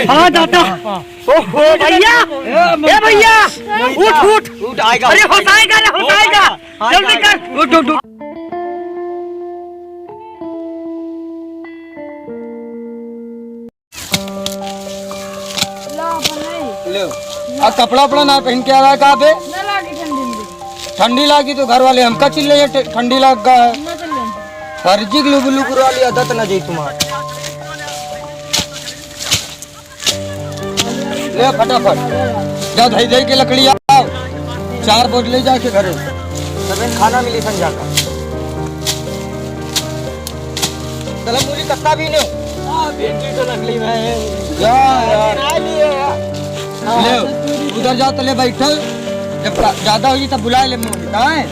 हाँ दादा। ओहो भैया, ए भैया उठ उठ उठ आएगा। अरे होताएगा ना होताएगा, जल्दी कर उठ उठ। अब कपड़ा उपड़ा ना पहन के आ रहा है कहाँ पे? ठंडी लागी तो घर वाले हमका चिल्ले ठंडी लाग गया है। फर्जी लुगु लुगु वाली आदत ना जी तुम्हारी। ले फटाफट जा धई धई के लकड़ी आओ, 4 बोझ ले जाके घरे सबे खाना मिली संजा का। तला मूली कत्ता भी नहीं। हां बेटी तो लकड़ी में है जा यार। ले उधर जा तले बैठल, जब ज्यादा होगी तब बुला ले। मूली कहाँ है?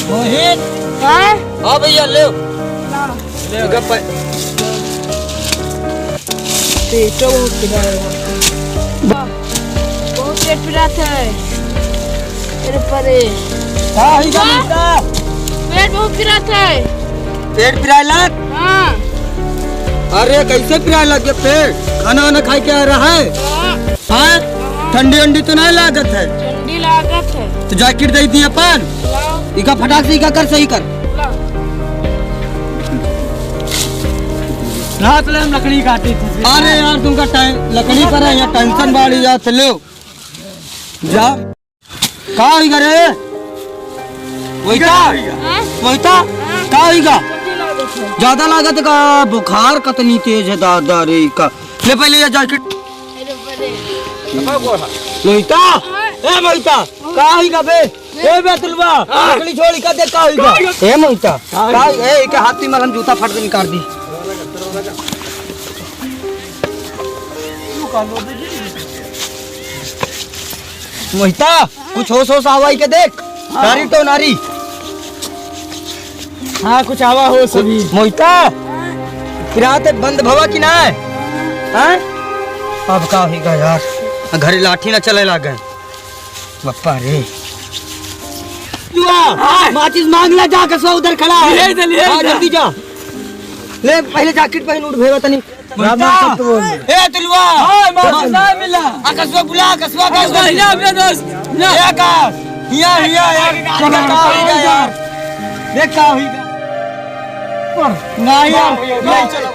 मोहित हाँ भैया ले बहुत पेट पिराता है मेरे परे। पेट बहुत पिराता है। पेट पिराए लग? हाँ। अरे कैसे पिराए लग गया पेट? खाना वाना खाई के आ रहा है? हाँ ठंडी अंडी तो नहीं लागत है? ठंडी लागत है तो जैकेट दे दी अपन, इका फटाक से इका कर सही कर। रात ले हम लकड़ी काटी थी। अरे यार तुमका लकड़ी पर है यहाँ टेंशन बाड़ी जा चले जा। कहाँ होगा रे? वही का होगा? ज्यादा लागत का? बुखार कतनी तेज है दादा रे का। ले पहले ये जैकेट मोहिता। ए मोहिता का होगा बे? ए बेतुलवा लकड़ी छोड़ी का देख का होगा? ए मोहिता का ए के हाथ में हम जूता फट के निकाल दी। मोहिता कुछ होश आवाई के देख। नारी तो नारी। हाँ कुछ आवा हो सभी। मोहिता किराते बंद भवा कि ना है? अब का होगा यार, घरे लाठी ना चले लागे बप्पा रे। माचिस मांग ला जा कसवा उधर खड़ा है। जल्दी जा ले पहले जैकेट पहन उठ भेवा तनी। ए तुलवा मिला कसवा बुला कसवा अपने दोस्त ये का हिया हिया यार का होगा यार? देख का होगा ना यार नहीं चलो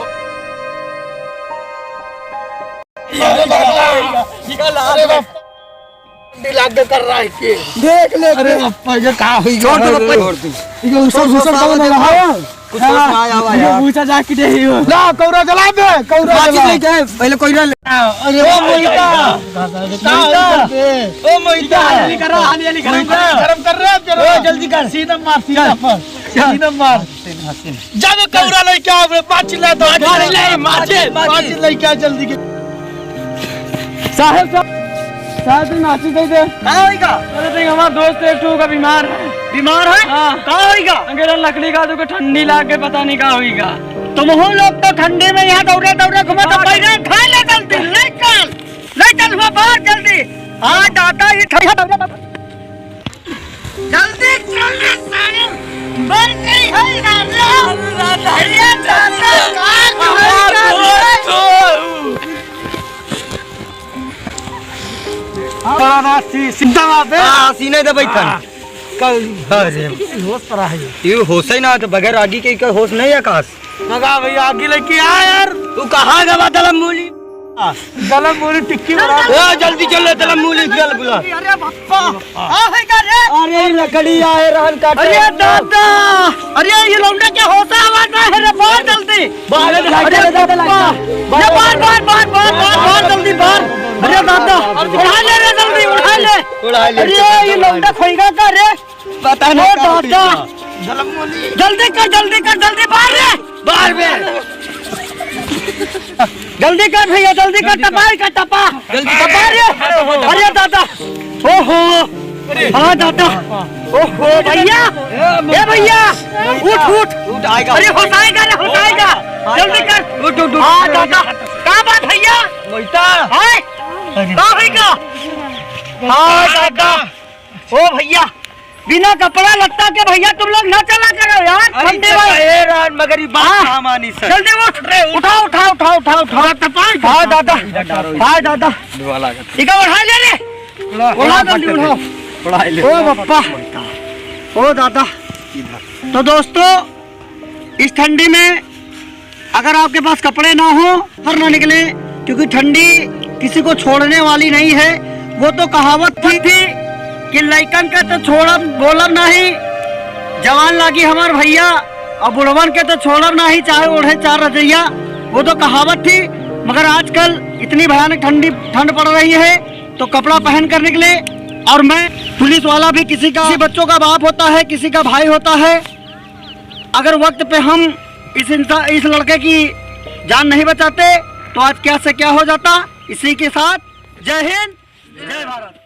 निकल। अरे बाप लाग कर रहा है के देख ले। अरे पप्पा ये का होगा? छोड़ दो पप्पा ये सब कौन है रहा? कुछ ना आया यार। पूछा जाके दे ही ला कौरा जला दे। कौरा जला ले जाए पहले कोयरा ले। अरे ओ मोहिता ओ मोहिता जल्दी करो, हाली गरम कर रहे हो। जल्दी कर सीधा मार सीधा मार जब कौरा ले क्या माची ले तो माची ले क्या जल्दी के साहब माची दे दे। कहाँ होगा? अरे हमारा दोस्त एक ठो का बीमार है। हाँ कहाँ होगा? अंगेरा लकड़ी का तो ठंडी लाग के पता नहीं कहाँ होगा। तुम हो लोग तो ठंडे में यहाँ दौड़े दौड़े घुमा तो पहले खा ले जल्दी ले चल हुआ बाहर जल्दी। हाँ दादा ये जल्दी बन गई है सीने दे बैठन होश पर है। ये होश ही ना तो बगैर आगे के होश नहीं है आकाश। लगा भैया आगे लेके आ यार। तू कहाँ गवा दलम मूली? दलम मूली टिक्की बना। जल्दी चल दलम मूली चल बुला। अरे पप्पा अरे लकड़ी आए रहन काट। अरे दादा अरे ये लौंडा क्या होता है? आवाज है रे बाहर जल्दी बाहर जल्दी बाहर। अरे दादा उठा ले रे जल्दी उठा ले। अरे ये लौंडा खोएगा का रे? पता नहीं दादा जल्दी कर बाहर में जल्दी कर भैया जल्दी कर। टपा जल्दी टपा। अरे दादा ओहो हाँ दादा ओहो भैया ए भैया उठ आएगा। अरे होताएगा ना हाँ दादा क्या बात भैया मोहिता हाय का भैया हाँ दादा ओ भैया बिना कपड़ा लगता के भैया तुम लोग ना चला करो यार ठंडे में मगर ये बात कहाँ मानी सर। जल्दी उठाओ उठाओ उठाओ उठाओ उठाओ हाँ दादा हाँ दादा इका उठा ले रे उठा जल्दी उठाओ ओ बप्पा ओ दादा। तो दोस्तों इस ठंडी में अगर आपके पास कपड़े ना हो बाहर ना निकले क्योंकि ठंडी किसी को छोड़ने वाली नहीं है। वो तो कहावत थी कि लइकन के तो छोड़ब बोलब नहीं जवान लागी हमार भैया और बुढ़वन के तो छोड़ब नहीं चाहे ओढ़े चार रजैया। वो तो कहावत थी मगर आजकल इतनी भयानक ठंड पड़ रही है तो कपड़ा पहन कर निकले। और मैं पुलिस वाला भी किसी बच्चों का बाप होता है किसी का भाई होता है। अगर वक्त पे हम इस लड़के की जान नहीं बचाते तो आज क्या से क्या हो जाता। इसी के साथ जय हिंद जय भारत।